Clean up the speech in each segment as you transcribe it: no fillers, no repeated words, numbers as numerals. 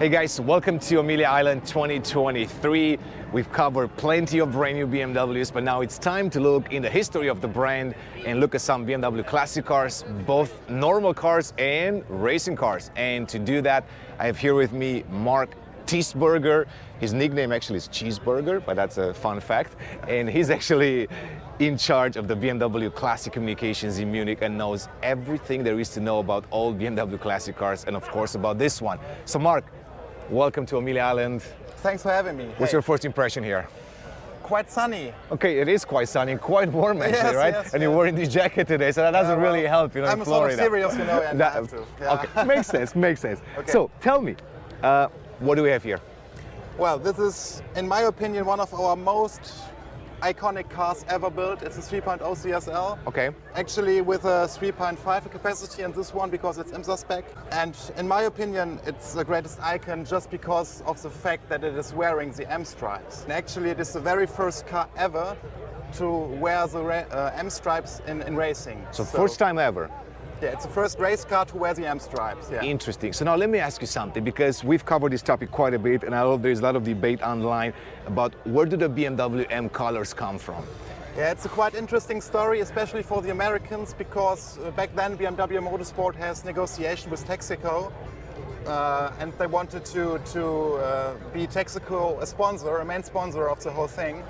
Hey guys, welcome to Amelia Island 2023. We've covered plenty of brand new BMWs, but now it's time to look in the history of the brand and look at some BMW classic cars, both normal cars and racing cars. And to do that, I have here with me Marc Thiesbürger. His nickname actually is Cheeseburger, but that's a fun fact. And he's actually in charge of the BMW Classic Communications in Munich and knows everything there is to know about all BMW classic cars and of course about this one. So Marc, welcome to Amelia Island. Thanks for having me. What's your first impression here? Quite sunny. Okay, it is quite sunny and quite warm actually, Yes, right? yes, and yeah. you're wearing this jacket today, so that doesn't really help, you know, I'm in a sort of Florida. serious, you know, and I have to. Yeah. Okay, makes sense, makes sense. Okay. So tell me, what do we have here? Well, this is, in my opinion, one of our most iconic cars ever built. It's a 3.0 CSL. Okay. Actually with a 3.5 capacity in this one because it's IMSA spec. And in my opinion, it's the greatest icon just because of the fact that it is wearing the M stripes. And actually it is the very first car ever to wear the M stripes in racing. So first time ever. Yeah, it's the first race car to wear the M stripes. Yeah. Interesting. So now let me ask you something, because we've covered this topic quite a bit and I know there's a lot of debate online about where do the BMW M colors come from? Yeah, it's a quite interesting story, especially for the Americans, because back then BMW Motorsport has negotiation with Texaco, and they wanted to be Texaco a sponsor, a main sponsor of the whole thing.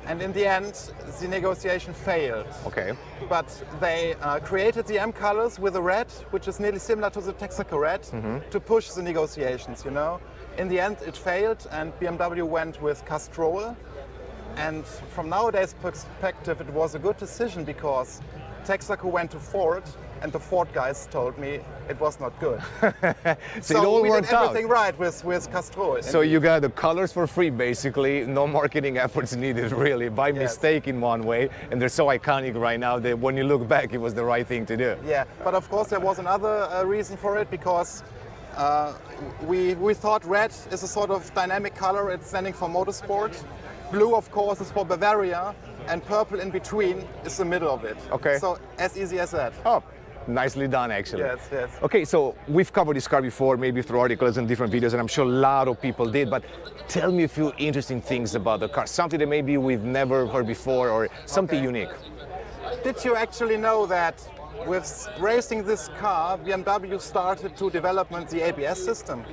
And in the end, the negotiation failed. Okay. But they created the M colors with a red, which is nearly similar to the Texaco red, to push the negotiations, you know. In the end, it failed, and BMW went with Castrol. And from nowadays' perspective, it was a good decision because Texaco went to Ford, and the Ford guys told me it was not good. So it all we worked did out. everything right with Castrol. So you got the colors for free, basically, no marketing efforts needed, really, by mistake in one way, and they're so iconic right now that when you look back, it was the right thing to do. Yeah, but of course there was another reason for it, because we thought red is a sort of dynamic color, it's standing for motorsport. Blue, of course, is for Bavaria, and purple in between is the middle of it. Okay. So as easy as that. Oh, nicely done, actually. Yes, yes. Okay, so we've covered this car before, maybe through articles and different videos, and I'm sure a lot of people did, but tell me a few interesting things about the car, something that maybe we've never heard before, or something unique. Did you actually know that with racing this car, BMW started to develop the ABS system?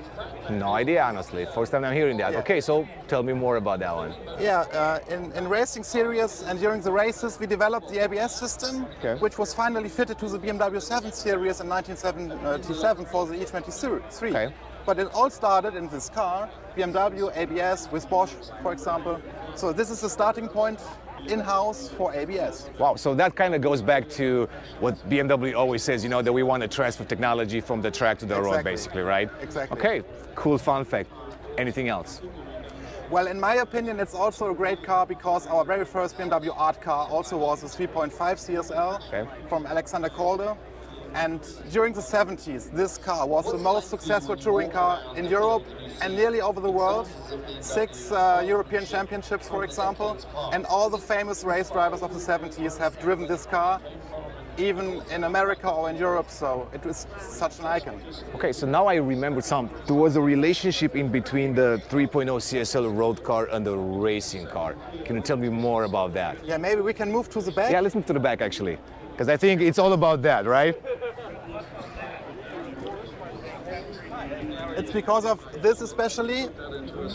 No idea, honestly. First time I'm hearing that. Yeah. Okay, so tell me more about that one. Yeah, in racing series and during the races, we developed the ABS system, which was finally fitted to the BMW 7 Series in 1977 for the E23. Okay. But it all started in this car, BMW ABS with Bosch, for example. So this is the starting point in-house for ABS. Wow, so that kind of goes back to what BMW always says, you know, that we want to transfer technology from the track to the road, basically, right? Exactly. Okay, cool fun fact. Anything else? Well, in my opinion, it's also a great car because our very first BMW art car also was a 3.5 CSL from Alexander Calder. And during the 70s, this car was the most successful touring car in Europe and nearly over the world. 6 European championships, for example, and all the famous race drivers of the 70s have driven this car, even in America or in Europe, so it was such an icon. Okay, so now I remember there was a relationship in between the 3.0 CSL road car and the racing car. Can you tell me more about that? Yeah, maybe we can move to the back? Yeah, let's move to the back, actually, because I think it's all about that, right? It's because of this especially.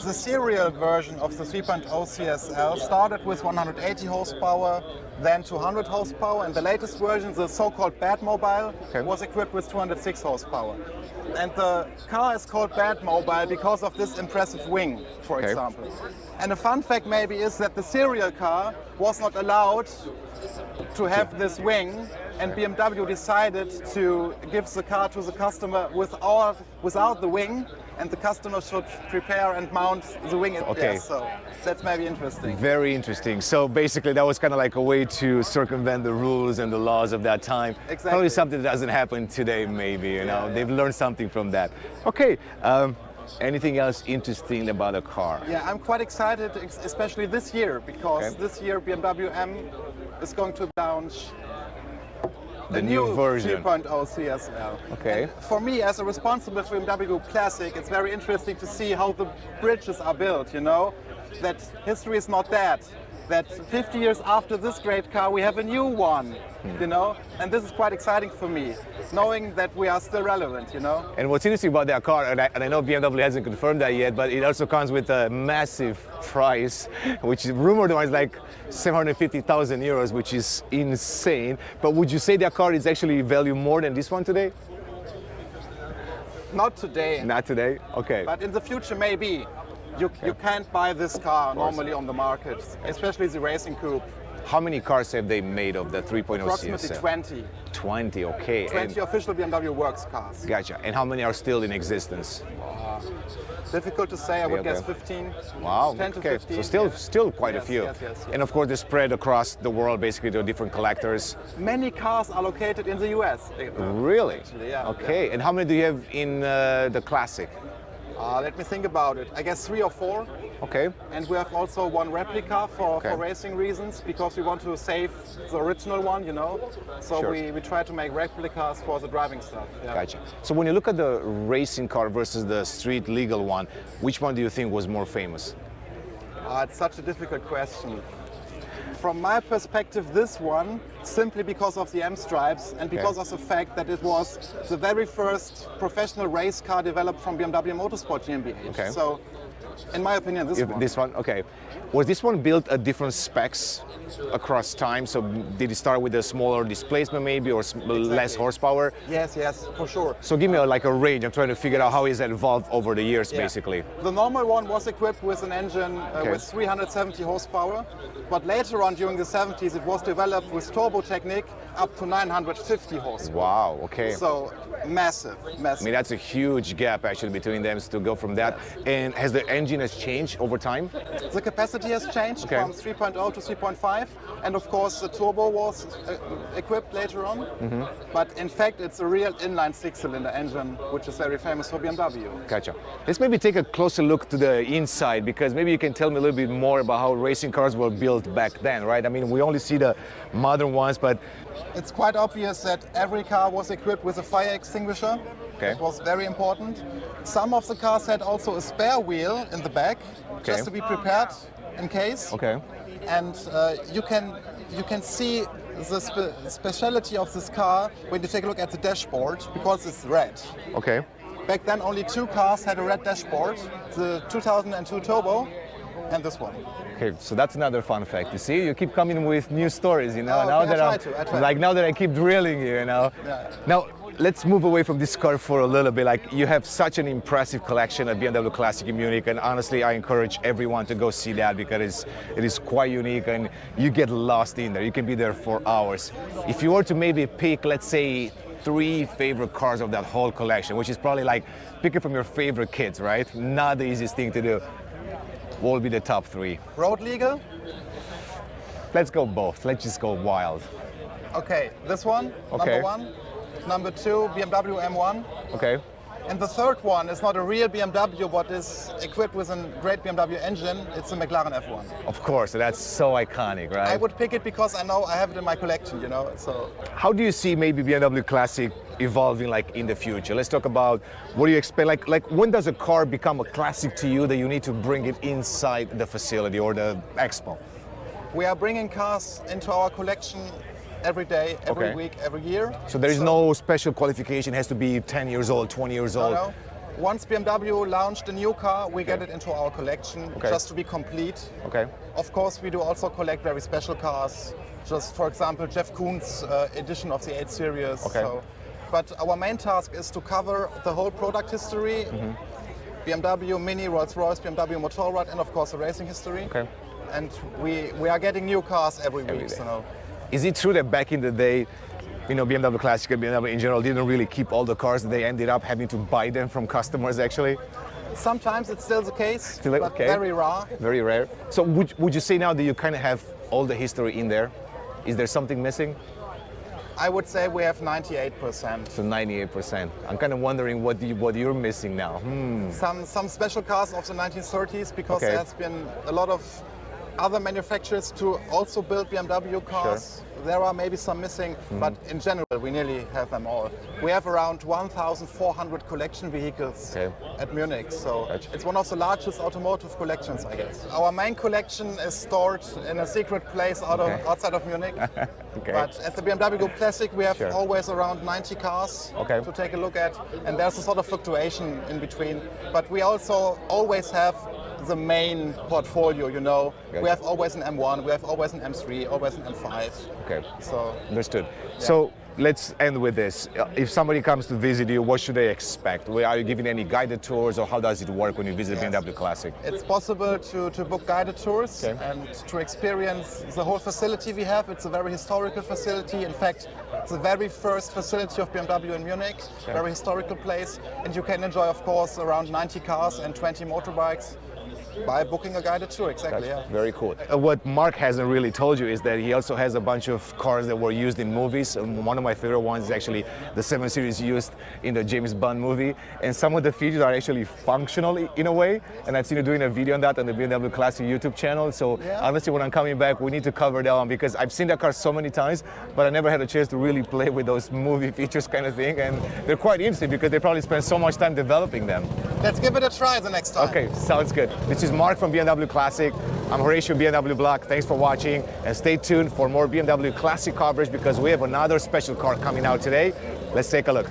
The serial version of the 3.0 CSL started with 180 horsepower, then 200 horsepower, and the latest version, the so-called Batmobile, was equipped with 206 horsepower. And the car is called Batmobile because of this impressive wing, for example. And a fun fact maybe is that the serial car was not allowed to have this wing, and BMW decided to give the car to the customer without the wing, and the customer should prepare and mount the wing. Okay. Yeah, so that's maybe interesting. Very interesting. So basically that was kind of like a way to circumvent the rules and the laws of that time. Exactly. Probably something that doesn't happen today, maybe, you know. They've learned something from that. Okay, anything else interesting about the car? Yeah, I'm quite excited, especially this year, because this year BMW M is going to launch The new version. 3.0 CSL. Okay. And for me, as a responsible for BMW Group Classic, it's very interesting to see how the bridges are built, you know? That history is not dead. That 50 years after this great car, we have a new one, you know? And this is quite exciting for me, knowing that we are still relevant, you know? And what's interesting about that car, and I know BMW hasn't confirmed that yet, but it also comes with a massive price, which is rumored-wise like 750,000 euros, which is insane. But would you say that car is actually value more than this one today? Not today. Not today? Okay. But in the future, maybe. You can't buy this car normally on the market, especially the racing coupe. How many cars have they made of the 3.0 Approximately CSL? 20. 20, okay. 20 official BMW Works cars. Gotcha. And how many are still in existence? Difficult to say, I would Okay. guess 15. Wow, 10 to okay. 15. So still quite a Yes, few. yes. And of course, they're spread across the world, basically, to different collectors. Many cars are located in the US. Really? Actually, yeah. Okay. And how many do you have in the Classic? Let me think about it. I guess 3 or 4. Okay. And we have also one replica for Okay. racing reasons, because we want to save the original one, you know. So Sure. we try to make replicas for the driving stuff. Yeah. Gotcha. So when you look at the racing car versus the street legal one, which one do you think was more famous? It's such a difficult question. From my perspective, this one, simply because of the M stripes and because of the fact that it was the very first professional race car developed from BMW Motorsport GmbH. Okay. So, in my opinion, this one. This one, okay. Was this one built at different specs across time? So did it start with a smaller displacement maybe, or less horsepower? Yes, for sure. So give me like a range. I'm trying to figure out how it's evolved over the years, Yeah. basically. The normal one was equipped with an engine with 370 horsepower, but later on during the 70s it was developed with turbo technique up to 950 horsepower. Wow, okay. So massive. I mean, that's a huge gap actually between them to go from that. And has the engine has changed over time? The capacity has changed from 3.0 to 3.5, and of course the turbo was equipped later on. But in fact, it's a real inline 6-cylinder engine, which is very famous for BMW. Gotcha. Let's maybe take a closer look to the inside, because maybe you can tell me a little bit more about how racing cars were built back then, right? I mean, we only see the modern ones, but It's quite obvious that every car was equipped with a fire extinguisher. Okay. It was very important. Some of the cars had also a spare wheel in the back, just to be prepared in case. okay. And you can see the speciality of this car when you take a look at the dashboard, because it's red. Okay. Back then only 2 cars had a red dashboard, the 2002 Turbo and this one. Okay, so that's another fun fact. You see, you keep coming with new stories, you know. Oh, now okay, that I try. like now that I keep drilling you, you know. Yeah. Now let's move away from this car for a little bit. Like, you have such an impressive collection at BMW Classic in Munich, and honestly, I encourage everyone to go see that, because it is quite unique, and you get lost in there. You can be there for hours. If you were to maybe pick, let's say, 3 favorite cars of that whole collection, which is probably like picking from your favorite kids, right? Not the easiest thing to do. What will be the top 3? Road legal? Let's go both. Let's just go wild. Okay, this one, Okay. number 1. Number 2, BMW M1. Okay. And the third one is not a real BMW, but is equipped with a great BMW engine. It's a McLaren F1. Of course, that's so iconic, right? I would pick it because I know I have it in my collection, you know. So How do you see maybe BMW Classic evolving like in the future? Let's talk about what do you expect, like when does a car become a classic to you that you need to bring it inside the facility or the expo? we are bringing cars into our collection every day, every Okay. week, every year. So there is no special qualification, it has to be 10 years old, 20 years old. No. Once BMW launched a new car, we get it into our collection Okay. just to be complete. Okay. Of course, we do also collect very special cars. Just for example, Jeff Koons' edition of the 8 Series. Okay. But our main task is to cover the whole product history, BMW Mini, Rolls-Royce, BMW Motorrad, and of course the racing history. Okay. And we are getting new cars every week. day. You know. Is it true that back in the day, you know, BMW Classic and BMW in general didn't really keep all the cars, they ended up having to buy them from customers actually? Sometimes it's still the case, Still like- but okay. very rare. Very rare. So would you say now that you kind of have all the history in there? Is there something missing? I would say we have 98%. So 98%. I'm kind of wondering what you're missing now. Some special cars of the 1930s, because Okay. there has been a lot of other manufacturers to also build BMW cars. There are maybe some missing, but in general, we nearly have them all. We have around 1,400 collection vehicles at Munich, so it's one of the largest automotive collections, I guess. Our main collection is stored in a secret place outside of Munich. But at the BMW Group Classic, we have always around 90 cars to take a look at, and there's a sort of fluctuation in between. But we also always have the main portfolio, you know. We have always an M1, we have always an M3, always an M5. Okay, so understood. So let's end with this. If somebody comes to visit you, what should they expect? Are you giving any guided tours, or how does it work when you visit BMW Classic? It's possible to book guided tours and to experience the whole facility we have. It's a very historical facility. In fact, it's the very first facility of BMW in Munich, very historical place. And you can enjoy, of course, around 90 cars and 20 motorbikes by booking a guided tour, exactly. Very cool. What Marc hasn't really told you is that he also has a bunch of cars that were used in movies. One of my favorite ones is actually the 7 Series used in the James Bond movie. And some of the features are actually functional in a way. And I've seen you doing a video on that on the BMW Classic YouTube channel. So honestly, when I'm coming back, we need to cover that one, because I've seen that car so many times, but I never had a chance to really play with those movie features kind of thing. And they're quite interesting because they probably spent so much time developing them. Let's give it a try the next time. Okay, sounds good. This is Marc from BMW Classic. I'm Horatio, BMW Blog. Thanks for watching, and stay tuned for more BMW Classic coverage, because we have another special car coming out today. Let's take a look.